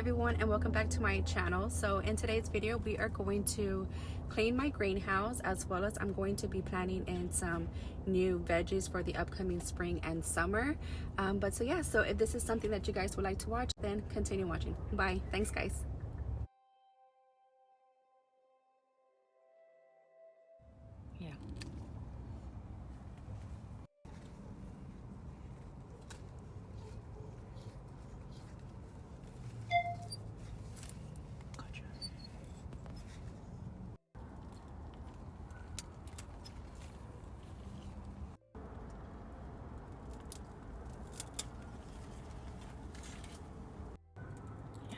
everyone, and welcome back to my channel. So in today's video we are going to clean my greenhouse, as well as I'm going to be planting in some new veggies for the upcoming spring and summer. So if this is something that you guys would like to watch, then continue watching. Bye. Thanks guys. Yeah. Gotcha. Yeah.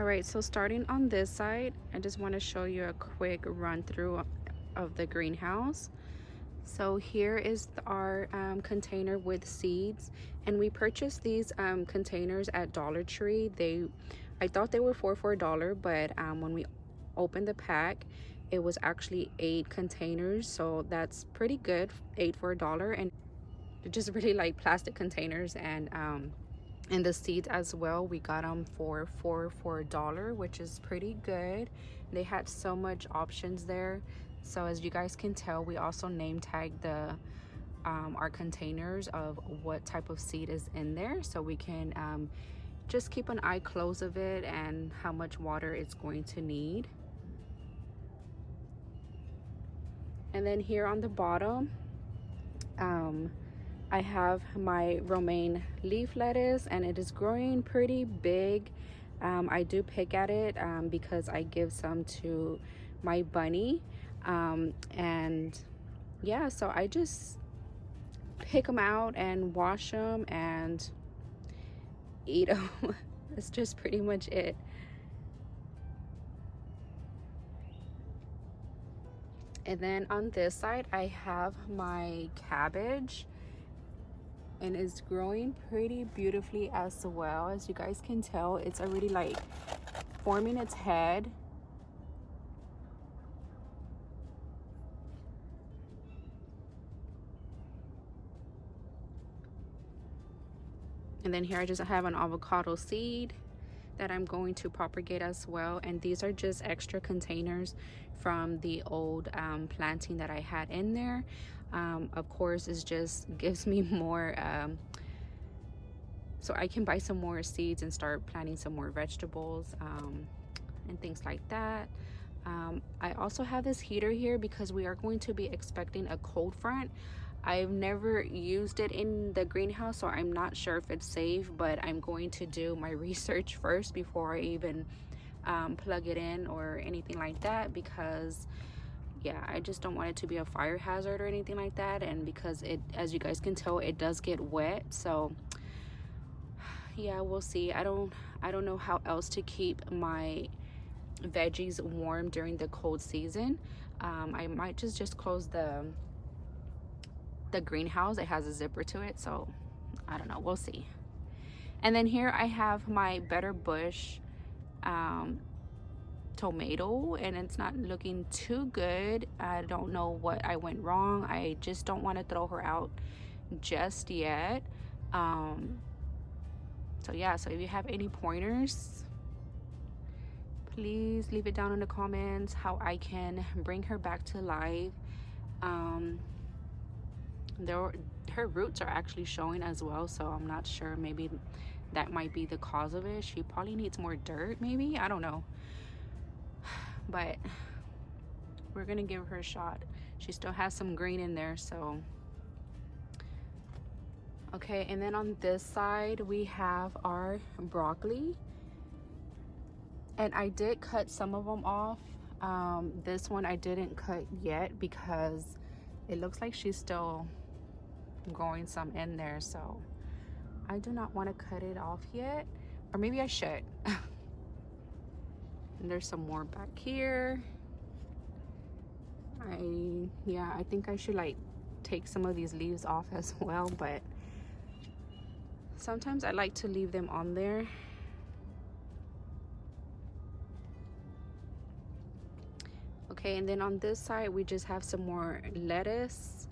All right, so starting on this side, I just want to show you a quick run through of the greenhouse. So here is our container with seeds, and we purchased these containers at Dollar Tree. I thought they were for $4, but when we opened the pack, it was actually 8 containers, so that's pretty good, 8 for $1. And just really like plastic containers, and the seeds as well, we got them for $4 which is pretty good. They had so much options there. So as you guys can tell, we also name tagged the our containers of what type of seed is in there, so we can just keep an eye close of it and how much water it's going to need. And then here on the bottom, I have my romaine leaf lettuce, and it is growing pretty big. I do pick at it because I give some to my bunny, and yeah, so I just pick them out and wash them and eat them. That's just pretty much it. And then on this side, I have my cabbage, and it's growing pretty beautifully as well. As you guys can tell, it's already like forming its head. And then here I just have an avocado seed that I'm going to propagate as well. And these are just extra containers from the old planting that I had in there. Of course, it just gives me more, so I can buy some more seeds and start planting some more vegetables and things like that. I also have this heater here because we are going to be expecting a cold front. I've never used it in the greenhouse, so I'm not sure if it's safe, but I'm going to do my research first before I even plug it in or anything like that, because yeah, I just don't want it to be a fire hazard or anything like that. And because it, as you guys can tell, it does get wet, so yeah, we'll see. I don't know how else to keep my veggies warm during the cold season. I might just close the greenhouse. It has a zipper to it, so I don't know, we'll see. And then here I have my Better Bush tomato, and it's not looking too good. I don't know what I went wrong. I just don't want to throw her out just yet. So yeah, so if you have any pointers, please leave it down in the comments how I can bring her back to life. Her roots are actually showing as well, so I'm not sure, maybe that might be the cause of it. She probably needs more dirt, maybe, I don't know, but we're gonna give her a shot. She still has some green in there, so okay. And then on this side we have our broccoli, and I did cut some of them off. This one I didn't cut yet because it looks like she's still growing some in there, so I do not want to cut it off yet, or maybe I should. And there's some more back here. I think I should like take some of these leaves off as well, but sometimes I like to leave them on there. Okay, and then on this side we just have some more lettuce.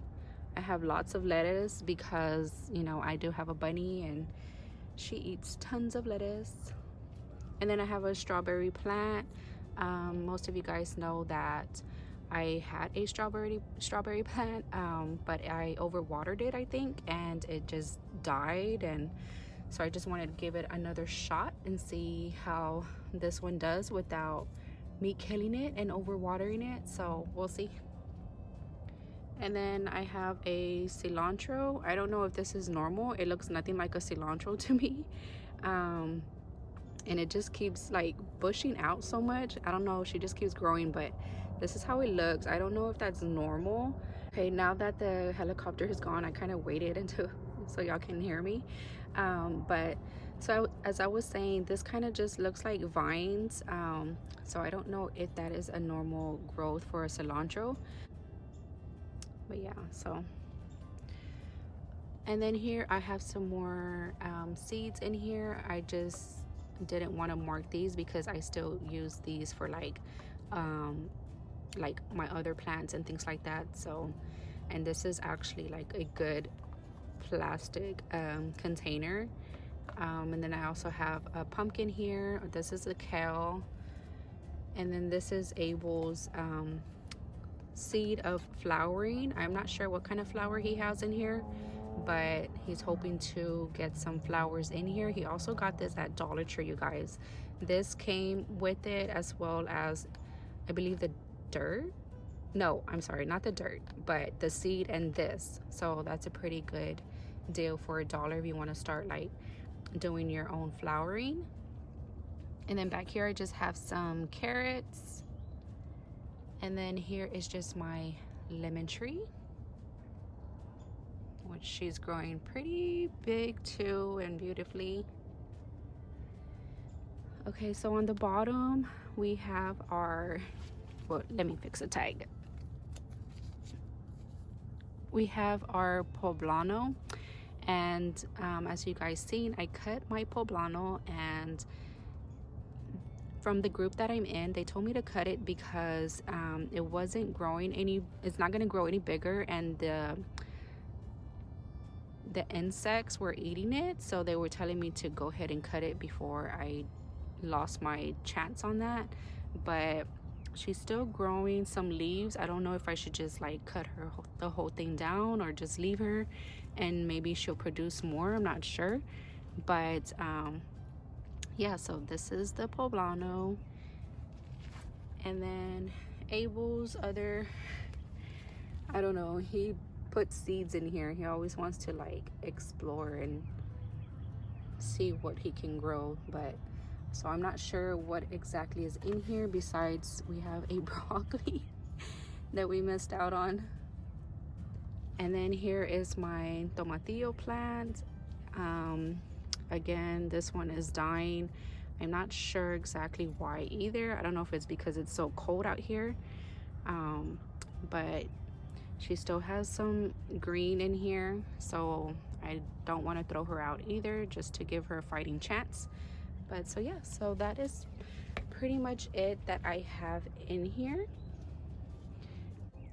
I have lots of lettuce because, you know, I do have a bunny and she eats tons of lettuce. And then I have a strawberry plant. Most of you guys know that I had a strawberry plant, but I overwatered it, I think, and it just died. And so I just wanted to give it another shot and see how this one does without me killing it and overwatering it. So we'll see. And then I have a cilantro. I don't know if this is normal. It looks nothing like a cilantro to me. And it just keeps like bushing out so much. I don't know, she just keeps growing, but this is how it looks. I don't know if that's normal. Okay, now that the helicopter is gone, I kind of waited until so y'all can hear me. But So as I was saying, this kind of just looks like vines. So I don't know if that is a normal growth for a cilantro, but yeah. So, and then here I have some more seeds in here. I just didn't want to mark these because I still use these for like my other plants and things like that. So, and this is actually like a good plastic container. And then I also have a pumpkin here. This is a kale, and then this is Abel's seed of flowering. I'm not sure what kind of flower he has in here, but he's hoping to get some flowers in here. He also got this at Dollar Tree, you guys. This came with it, as well as I believe the dirt. No, I'm sorry, not the dirt, but the seed and this. So that's a pretty good deal for $1 if you want to start like doing your own flowering. And then back here I just have some carrots, and then here is just my lemon tree, which she's growing pretty big too and beautifully. Okay, so on the bottom we have our, well, let me fix a tag. We have our poblano, and as you guys seen, I cut my poblano, and from the group that I'm in, they told me to cut it because it wasn't growing any, it's not going to grow any bigger, and the insects were eating it. So they were telling me to go ahead and cut it before I lost my chance on that. But she's still growing some leaves. I don't know if I should just like cut her the whole thing down or just leave her and maybe she'll produce more. I'm not sure. But yeah, so this is the poblano. And then Abel's other, I don't know, he put seeds in here. He always wants to like explore and see what he can grow, but so I'm not sure what exactly is in here. Besides, we have a broccoli that we missed out on. And then here is my tomatillo plant. Again, this one is dying. I'm not sure exactly why either. I don't know if it's because it's so cold out here, but she still has some green in here, so I don't want to throw her out either, just to give her a fighting chance. But so yeah, so that is pretty much it that I have in here.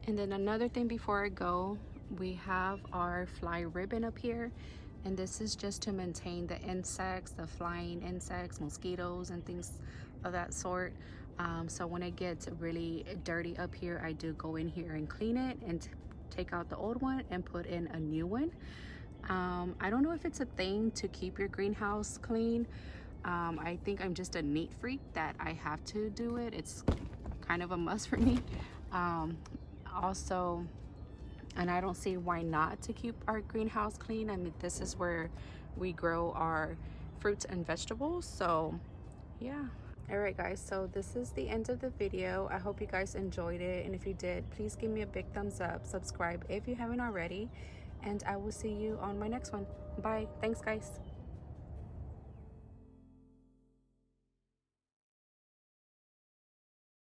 And then another thing before I go, we have our fly ribbon up here, and this is just to maintain the insects, the flying insects, mosquitoes and things of that sort. So when it gets really dirty up here, I do go in here and clean it and take out the old one and put in a new one. I don't know if it's a thing to keep your greenhouse clean. I think I'm just a neat freak that I have to do it. It's kind of a must for me. Also, and I don't see why not to keep our greenhouse clean. I mean, this is where we grow our fruits and vegetables. So yeah. All right guys, so this is the end of the video. I hope you guys enjoyed it, and if you did, please give me a big thumbs up, subscribe if you haven't already, and I will see you on my next one. Bye. Thanks guys.